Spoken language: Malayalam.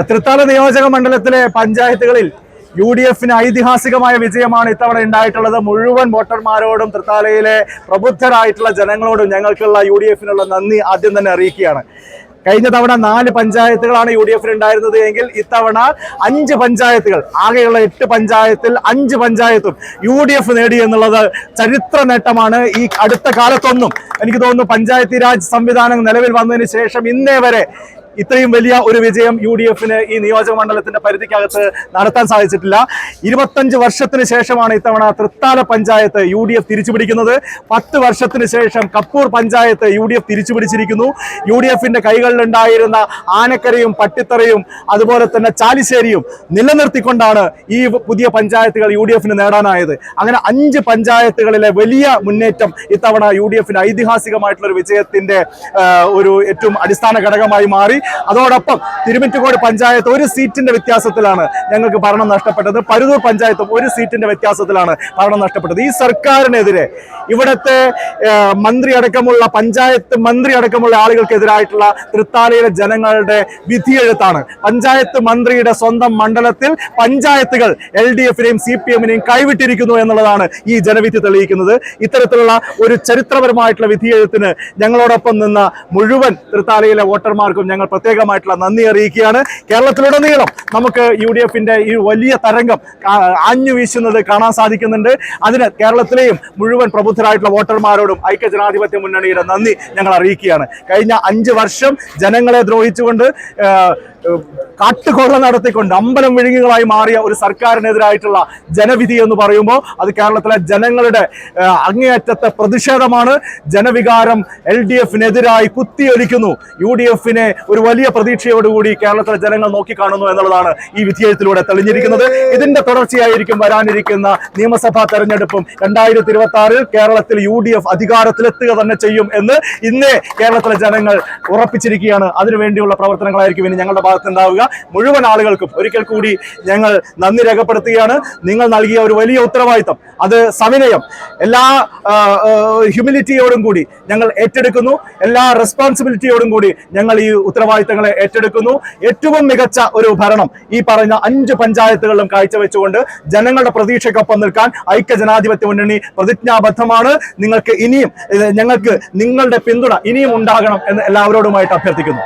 തൃത്താല നിയോജക മണ്ഡലത്തിലെ പഞ്ചായത്തുകളിൽ UDFന് ഐതിഹാസികമായ വിജയമാണ് ഇത്തവണ ഉണ്ടായിട്ടുള്ളത്. മുഴുവൻ വോട്ടർമാരോടും തൃത്താലയിലെ പ്രബുദ്ധരായിട്ടുള്ള ജനങ്ങളോടും ഞങ്ങൾക്കുള്ള UDFനുള്ള നന്ദി ആദ്യം തന്നെ അറിയിക്കുകയാണ്. കഴിഞ്ഞ തവണ 4 പഞ്ചായത്തുകളാണ് UDFന് ഉണ്ടായിരുന്നത് എങ്കിൽ ഇത്തവണ 5 പഞ്ചായത്തുകൾ, ആകെയുള്ള 8 പഞ്ചായത്തിൽ 5 പഞ്ചായത്തും UDF നേടി എന്നുള്ളത് ചരിത്ര നേട്ടമാണ്. ഈ അടുത്ത കാലത്തൊന്നും എനിക്ക് തോന്നുന്നു പഞ്ചായത്തി രാജ് സംവിധാനം നിലവിൽ വന്നതിന് ശേഷം ഇന്നേ വരെ ഇത്രയും വലിയ ഒരു വിജയം UDFന് ഈ നിയോജക മണ്ഡലത്തിന്റെ പരിധിക്കകത്ത് നടത്താൻ സാധിച്ചിട്ടില്ല. 25 വർഷത്തിന് ശേഷമാണ് ഇത്തവണ തൃത്താല പഞ്ചായത്ത് UDF തിരിച്ചുപിടിക്കുന്നത്. 10 വർഷത്തിന് ശേഷം കപ്പൂർ പഞ്ചായത്ത് UDF തിരിച്ചുപിടിച്ചിരിക്കുന്നു. UDFന്റെ കൈകളിലുണ്ടായിരുന്ന ആനക്കരയും പട്ടിത്തറയും അതുപോലെ തന്നെ ചാലിശ്ശേരിയും നിലനിർത്തിക്കൊണ്ടാണ് ഈ പുതിയ പഞ്ചായത്തുകൾ UDFന് നേടാനായത്. അങ്ങനെ 5 പഞ്ചായത്തുകളിലെ വലിയ മുന്നേറ്റം ഇത്തവണ UDFന് ഐതിഹാസികമായിട്ടുള്ള ഒരു വിജയത്തിന്റെ ഒരു ഏറ്റവും അടിസ്ഥാന ഘടകമായി മാറി. അതോടൊപ്പം തിരുമിറ്റക്കോട് പഞ്ചായത്ത് 1 സീറ്റിന്റെ വ്യത്യാസത്തിലാണ് ഞങ്ങൾക്ക് ഭരണം നഷ്ടപ്പെട്ടത്. പരുതൂർ പഞ്ചായത്തും 1 സീറ്റിന്റെ വ്യത്യാസത്തിലാണ് ഭരണം നഷ്ടപ്പെട്ടത്. ഈ സർക്കാരിനെതിരെ ഇവിടുത്തെ മന്ത്രി അടക്കമുള്ള ആളുകൾക്കെതിരായിട്ടുള്ള തൃത്താലയിലെ ജനങ്ങളുടെ വിധിയെഴുത്താണ്. പഞ്ചായത്ത് മന്ത്രിയുടെ സ്വന്തം മണ്ഡലത്തിൽ പഞ്ചായത്തുകൾ LDFനെയും CPMനെയും കൈവിട്ടിരിക്കുന്നു എന്നുള്ളതാണ് ഈ ജനവിധി തെളിയിക്കുന്നത്. ഇത്തരത്തിലുള്ള ഒരു ചരിത്രപരമായിട്ടുള്ള വിധിയെഴുത്തിന് ഞങ്ങളോടൊപ്പം നിന്ന മുഴുവൻ തൃത്താലയിലെ വോട്ടർമാർക്കും ഞങ്ങൾ പ്രത്യേകമായിട്ടുള്ള നന്ദി അറിയിക്കുകയാണ്. കേരളത്തിലുടനീളം നമുക്ക് UDFന്റെ ഈ വലിയ തരംഗം ആഞ്ഞു വീശുന്നത് കാണാൻ സാധിക്കുന്നുണ്ട്. അതിന് കേരളത്തിലെയും മുഴുവൻ പ്രബുദ്ധരായിട്ടുള്ള വോട്ടർമാരോടും ഐക്യജനാധിപത്യ മുന്നണിയുടെ നന്ദി ഞങ്ങൾ അറിയിക്കുകയാണ്. കഴിഞ്ഞ 5 വർഷം ജനങ്ങളെ ദ്രോഹിച്ചുകൊണ്ട് കാട്ടുകൊള്ള നടത്തിക്കൊണ്ട് അമ്പലം വിഴുങ്ങുകളായി മാറിയ ഒരു സർക്കാരിനെതിരായിട്ടുള്ള ജനവിധി എന്ന് പറയുമ്പോൾ അത് കേരളത്തിലെ ജനങ്ങളുടെ അങ്ങേയറ്റത്തെ പ്രതിഷേധമാണ്. ജനവികാരം LDFനെതിരായി കുത്തിയൊലിക്കുന്നു. UDFനെ ഒരു വലിയ പ്രതീക്ഷയോടുകൂടി കേരളത്തിലെ ജനങ്ങൾ നോക്കിക്കാണുന്നു എന്നുള്ളതാണ് ഈ വിധിയെഴുത്തിലൂടെ തെളിഞ്ഞിരിക്കുന്നത്. ഇതിന്റെ തുടർച്ചയായിരിക്കും വരാനിരിക്കുന്ന നിയമസഭാ തെരഞ്ഞെടുപ്പും. 2026 കേരളത്തിൽ UDF അധികാരത്തിലെത്തുക തന്നെ ചെയ്യും എന്ന് ഇന്നേ കേരളത്തിലെ ജനങ്ങൾ ഉറപ്പിച്ചിരിക്കുകയാണ്. അതിനുവേണ്ടിയുള്ള പ്രവർത്തനങ്ങളായിരിക്കും ഇനി ഞങ്ങളുടെ ഭാഗത്തുണ്ടാവുക. മുഴുവൻ ആളുകൾക്കും ഒരിക്കൽ കൂടി ഞങ്ങൾ നന്ദി രേഖപ്പെടുത്തുകയാണ്. നിങ്ങൾ നൽകിയ ഒരു വലിയ ഉത്തരവാദിത്തം, അത് സവിനയം, എല്ലാ ഹ്യൂമിലിറ്റിയോടും കൂടി ഞങ്ങൾ ഏറ്റെടുക്കുന്നു. എല്ലാ റെസ്പോൺസിബിലിറ്റിയോടും കൂടി ഞങ്ങൾ ഈ ഉത്തരവാദിത്തങ്ങളെ ഏറ്റെടുക്കുന്നു. ഏറ്റവും മികച്ച ഒരു ഭരണം ഈ പറഞ്ഞ 5 പഞ്ചായത്തുകളിലും കാഴ്ചവെച്ചുകൊണ്ട് ജനങ്ങളുടെ പ്രതീക്ഷയ്ക്കൊപ്പം നിൽക്കാൻ ഐക്യജനാധിപത്യ മുന്നണി പ്രതിജ്ഞാബദ്ധമാണ്. ഞങ്ങൾക്ക് നിങ്ങളുടെ പിന്തുണ ഇനിയും ഉണ്ടാകണം എന്ന് എല്ലാവരോടുമായിട്ട് അഭ്യർത്ഥിക്കുന്നു.